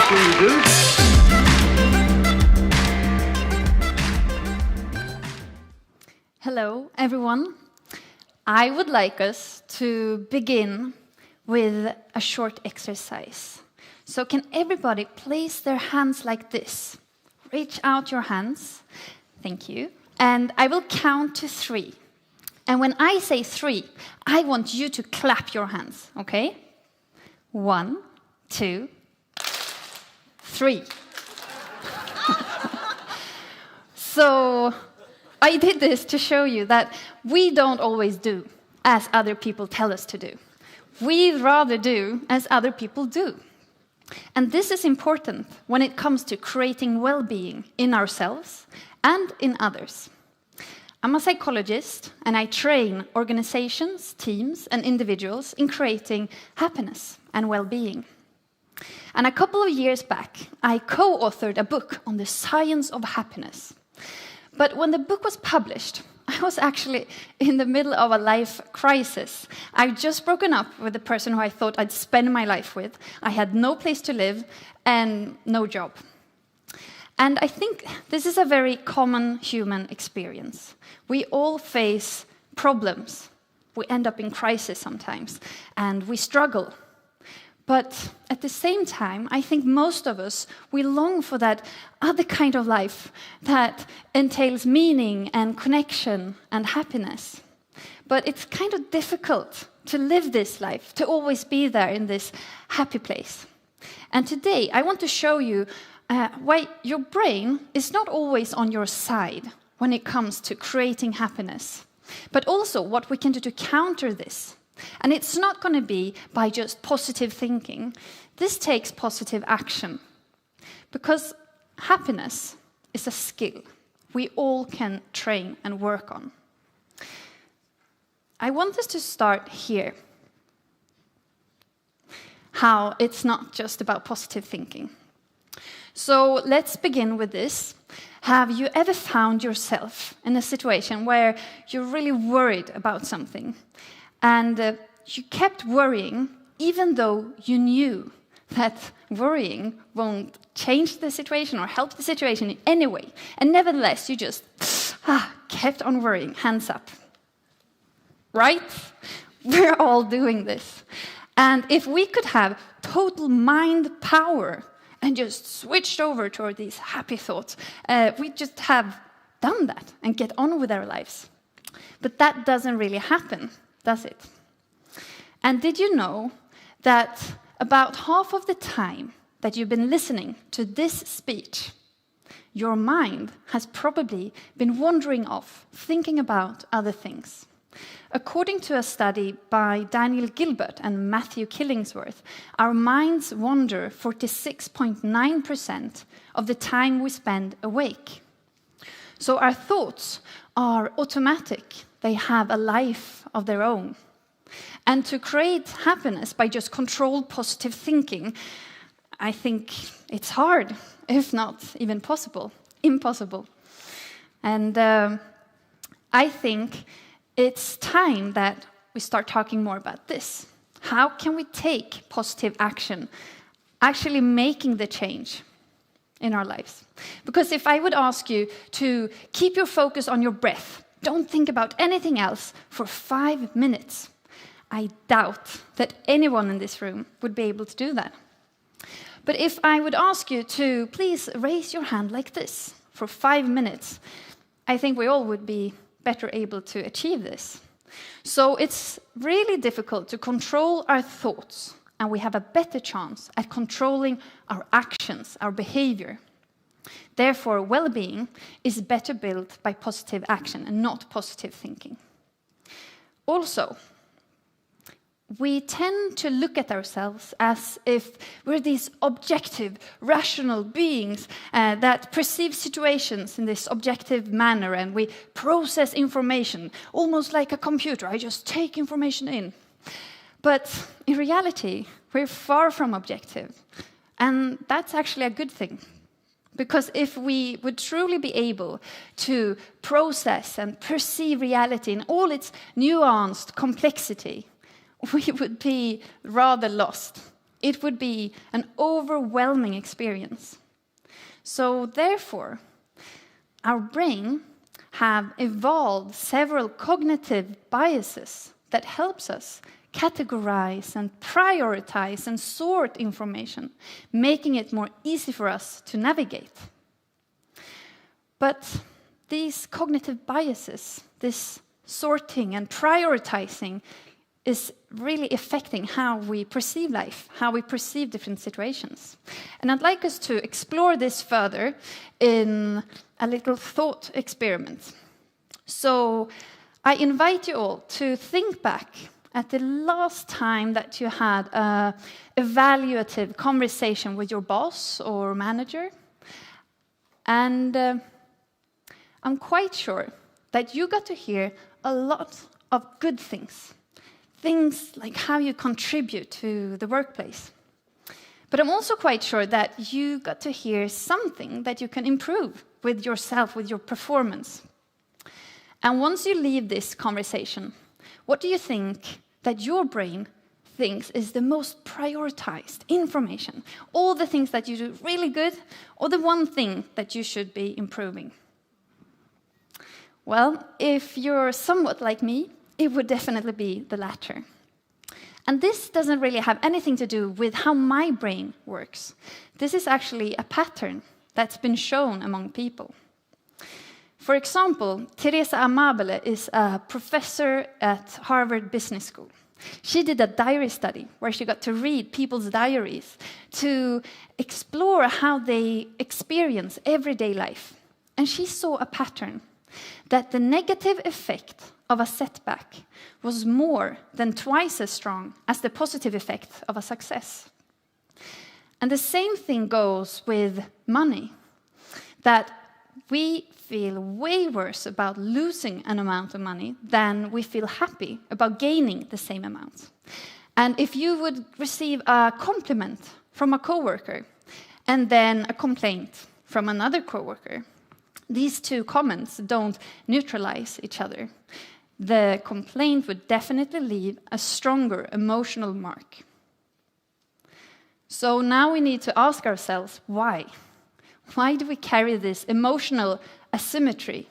What will you do? Hello, everyone. I would like us to begin with a short exercise. So can everybody place their hands like this? Reach out your hands. Thank you. And I will count to 3. And when I say 3, I want you to clap your hands, okay? 1, 2, 3. So I did this to show you that we don't always do as other people tell us to do. We'd rather do as other people do. And this is important when it comes to creating well-being in ourselves and in others. I'm a psychologist, and I train organizations, teams, and individuals in creating happiness and well-being. And a couple of years back, I co-authored a book on the science of happiness. But when the book was published, I was actually in the middle of a life crisis. I'd just broken up with the person who I thought I'd spend my life with. I had no place to live and no job. And I think this is a very common human experience. We all face problems. We end up in crisis sometimes, and we struggle. But at the same time, I think most of us, we long for that other kind of life that entails meaning and connection and happiness. But it's kind of difficult to live this life, to always be there in this happy place. And today, I want to show you why your brain is not always on your side when it comes to creating happiness, but also what we can do to counter this. And it's not going to be by just positive thinking. This takes positive action. Because happiness is a skill we all can train and work on. I want us to start here. How it's not just about positive thinking. So let's begin with this. Have you ever found yourself in a situation where you're really worried about something? And you kept worrying, even though you knew that worrying won't change the situation or help the situation in any way. And nevertheless, you just kept on worrying, hands up. Right? We're all doing this. And if we could have total mind power and just switched over toward these happy thoughts, we just have done that and get on with our lives. But that doesn't really happen, does it? And did you know that about half of the time that you've been listening to this speech, your mind has probably been wandering off, thinking about other things? According to a study by Daniel Gilbert and Matthew Killingsworth, our minds wander 46.9% of the time we spend awake. So our thoughts are automatic. They have a life of their own. And to create happiness by just controlled positive thinking, I think it's hard, if not even impossible. And I think it's time that we start talking more about this. How can we take positive action, actually making the change in our lives? Because if I would ask you to keep your focus on your breath, don't think about anything else for 5 minutes, I doubt that anyone in this room would be able to do that. But if I would ask you to please raise your hand like this for 5 minutes, I think we all would be better able to achieve this. So it's really difficult to control our thoughts, and we have a better chance at controlling our actions, our behavior. Therefore, well-being is better built by positive action and not positive thinking. Also, we tend to look at ourselves as if we're these objective, rational beings that perceive situations in this objective manner, and we process information almost like a computer. I just take information in. But in reality, we're far from objective. And that's actually a good thing. Because if we would truly be able to process and perceive reality in all its nuanced complexity, we would be rather lost it would be an overwhelming experience. So therefore, our brain have evolved several cognitive biases that helps us categorize and prioritize and sort information, making it more easy for us to navigate. But these cognitive biases, this sorting and prioritizing, is really affecting how we perceive life, how we perceive different situations. And I'd like us to explore this further in a little thought experiment. So I invite you all to think back at the last time that you had an evaluative conversation with your boss or manager. And I'm quite sure that you got to hear a lot of good things. Things like how you contribute to the workplace. But I'm also quite sure that you got to hear something that you can improve with yourself, with your performance. And once you leave this conversation, what do you think that your brain thinks is the most prioritized information? All the things that you do really good, or the one thing that you should be improving? Well, if you're somewhat like me, it would definitely be the latter. And this doesn't really have anything to do with how my brain works. This is actually a pattern that's been shown among people. For example, Teresa Amabile is a professor at Harvard Business School. She did a diary study where she got to read people's diaries to explore how they experience everyday life. And she saw a pattern that the negative effect of a setback was more than twice as strong as the positive effect of a success. And the same thing goes with money, that we feel way worse about losing an amount of money than we feel happy about gaining the same amount. And if you would receive a compliment from a coworker and then a complaint from another coworker, these two comments don't neutralize each other. The complaint would definitely leave a stronger emotional mark. So now we need to ask ourselves, why? Why do we carry this emotional asymmetry?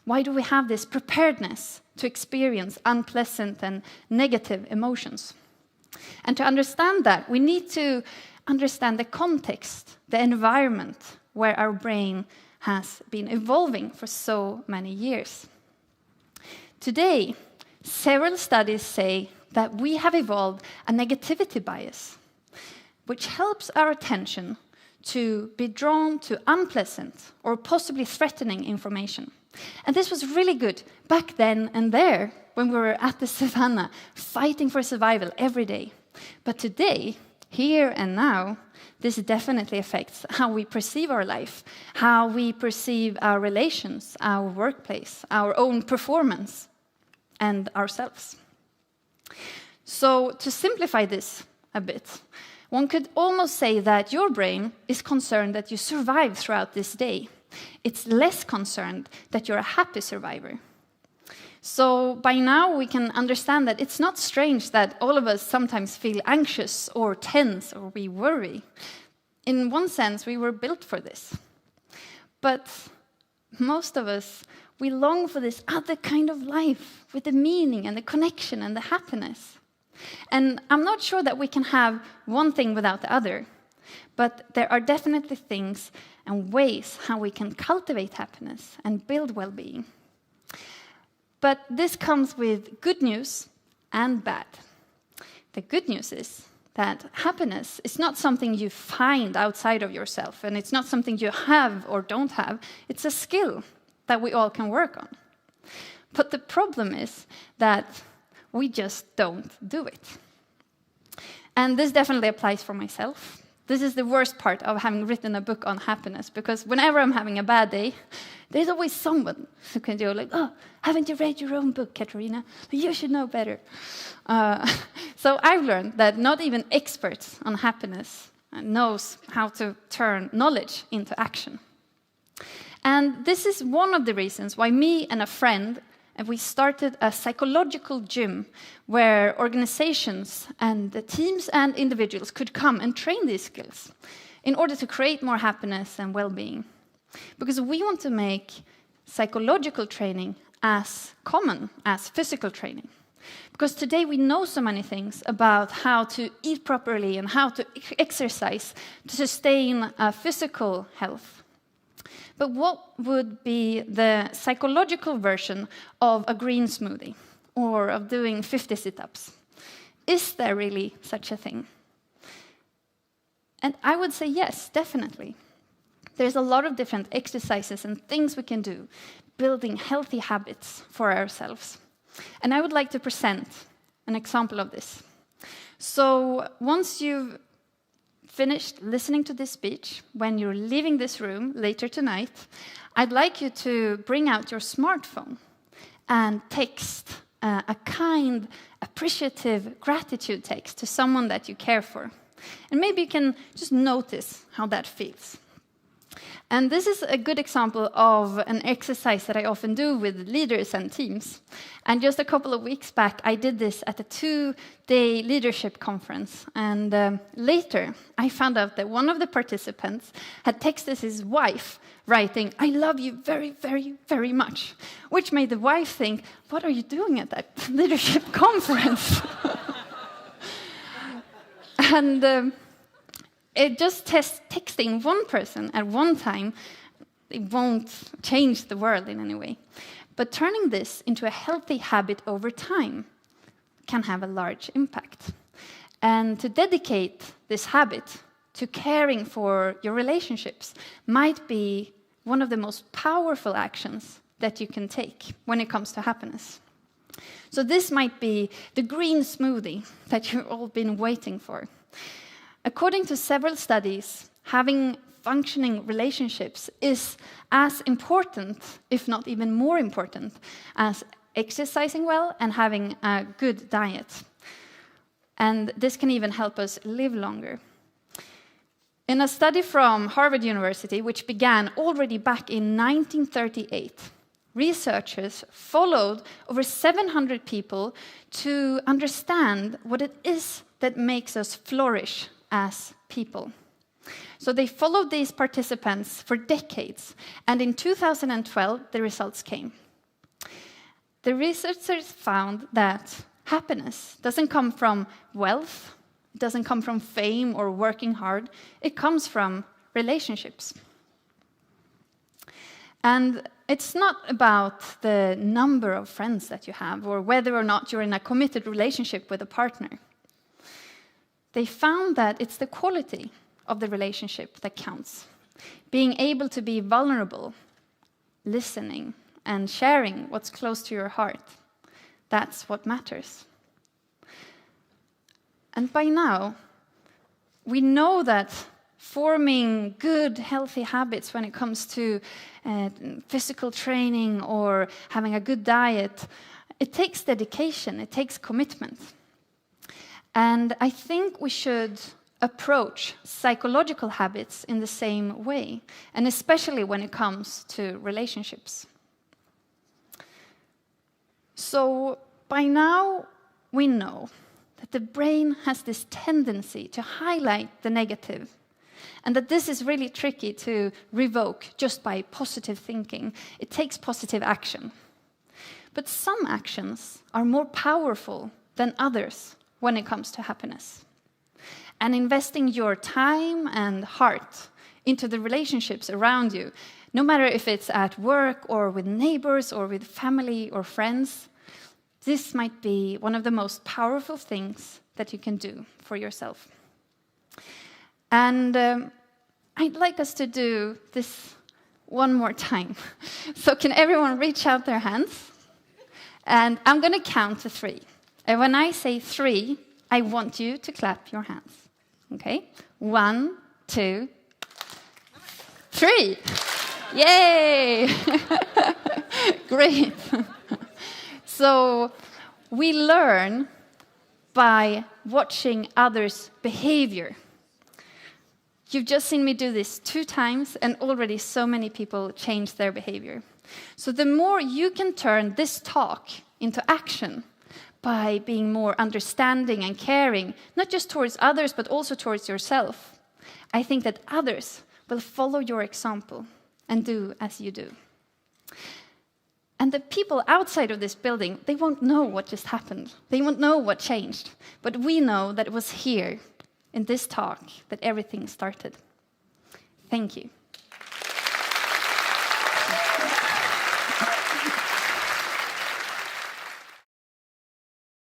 Why do we have this preparedness to experience unpleasant and negative emotions? And to understand that, we need to understand the context, the environment where our brain has been evolving for so many years. Today, several studies say that we have evolved a negativity bias, which helps our attention to be drawn to unpleasant or possibly threatening information. And this was really good back then and there when we were at the savannah fighting for survival every day. But today, here and now, this definitely affects how we perceive our life, how we perceive our relations, our workplace, our own performance, and ourselves. So to simplify this a bit, one could almost say that your brain is concerned that you survive throughout this day. It's less concerned that you're a happy survivor. So by now we can understand that it's not strange that all of us sometimes feel anxious or tense or we worry. In one sense, we were built for this. But most of us, we long for this other kind of life with the meaning and the connection and the happiness. And I'm not sure that we can have one thing without the other, but there are definitely things and ways how we can cultivate happiness and build well-being. But this comes with good news and bad. The good news is that happiness is not something you find outside of yourself, and it's not something you have or don't have. It's a skill that we all can work on. But the problem is that we just don't do it. And this definitely applies for myself. This is the worst part of having written a book on happiness, because whenever I'm having a bad day, there's always someone who can go like, oh, haven't you read your own book, Katarina? You should know better. So I've learned that not even experts on happiness knows how to turn knowledge into action. And this is one of the reasons why me and a friend we started a psychological gym where organizations and the teams and individuals could come and train these skills in order to create more happiness and well-being. Because we want to make psychological training as common as physical training. Because today we know so many things about how to eat properly and how to exercise to sustain physical health. But what would be the psychological version of a green smoothie or of doing 50 sit-ups? Is there really such a thing? And I would say yes, definitely. There's a lot of different exercises and things we can do, building healthy habits for ourselves. And I would like to present an example of this. So once you've finished listening to this speech, when you're leaving this room later tonight, I'd like you to bring out your smartphone and text a kind, appreciative gratitude text to someone that you care for. And maybe you can just notice how that feels. And this is a good example of an exercise that I often do with leaders and teams. And just a couple of weeks back, I did this at a 2-day leadership conference. And later, I found out that one of the participants had texted his wife, writing, "I love you very, very, very much," which made the wife think, what are you doing at that leadership conference? And it just texting one person at one time, it won't change the world in any way. But turning this into a healthy habit over time can have a large impact. And to dedicate this habit to caring for your relationships might be one of the most powerful actions that you can take when it comes to happiness. So this might be the green smoothie that you've all been waiting for. According to several studies, having functioning relationships is as important, if not even more important, as exercising well and having a good diet. And this can even help us live longer. In a study from Harvard University, which began already back in 1938, researchers followed over 700 people to understand what it is that makes us flourish as people. So they followed these participants for decades, and in 2012, the results came. The researchers found that happiness doesn't come from wealth, it doesn't come from fame or working hard, it comes from relationships. And it's not about the number of friends that you have or whether or not you're in a committed relationship with a partner. They found that it's the quality of the relationship that counts. Being able to be vulnerable, listening, and sharing what's close to your heart. That's what matters. And by now, we know that forming good, healthy habits when it comes to physical training or having a good diet, it takes dedication, it takes commitment. And I think we should approach psychological habits in the same way, and especially when it comes to relationships. So by now, we know that the brain has this tendency to highlight the negative, and that this is really tricky to revoke just by positive thinking. It takes positive action. But some actions are more powerful than others when it comes to happiness. And investing your time and heart into the relationships around you, no matter if it's at work or with neighbors or with family or friends, this might be one of the most powerful things that you can do for yourself. And I'd like us to do this one more time. So can everyone reach out their hands? And I'm going to count to 3. And when I say 3, I want you to clap your hands. Okay? 1, 2, 3. Yay! Great. So we learn by watching others' behavior. You've just seen me do this 2 times, and already so many people changed their behavior. So the more you can turn this talk into action by being more understanding and caring, not just towards others, but also towards yourself, I think that others will follow your example and do as you do. And the people outside of this building, they won't know what just happened. They won't know what changed. But we know that it was here, in this talk, that everything started. Thank you.